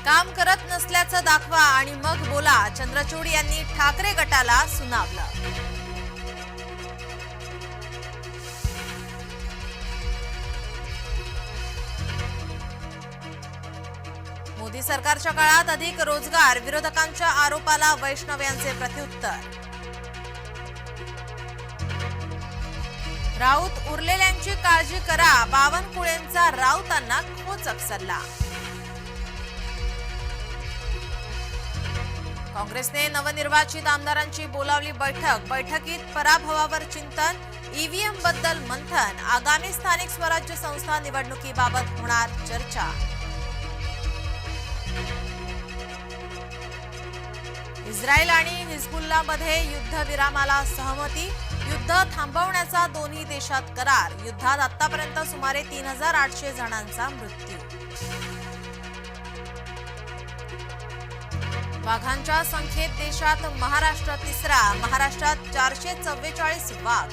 काम करत नसल्याचं दाखवा आणि मग बोला, चंद्रचूड यांनी ठाकरे गटाला सुनावलं. मोदी सरकारच्या काळात अधिक रोजगार, विरोधकांच्या आरोपाला वैष्णव यांचे प्रत्युत्तर. राऊत उरलेल्यांची काळजी करा, बावनकुळेंचा राऊतांना खोचक सल्ला. काँग्रेसने नवनिर्वाचित आमदारांची बोलावली बैठक, बैठकीत पराभवावर चिंतन, ईव्हीएम बद्दल मंथन, आगामी स्थानिक स्वराज्य संस्था निवडणुकीबाबत होणार चर्चा. इस्रायल आणि हिजबुल्लामध्ये युद्धविरामाला सहमती, युद्ध थांबवण्याचा दोन्ही देशात करार. युद्धात आतापर्यंत सुमारे 3800 जणांचा मृत्यू. वाघांच्या संख्येत देशात महाराष्ट्र तिसरा, महाराष्ट्रात 444 वाघ.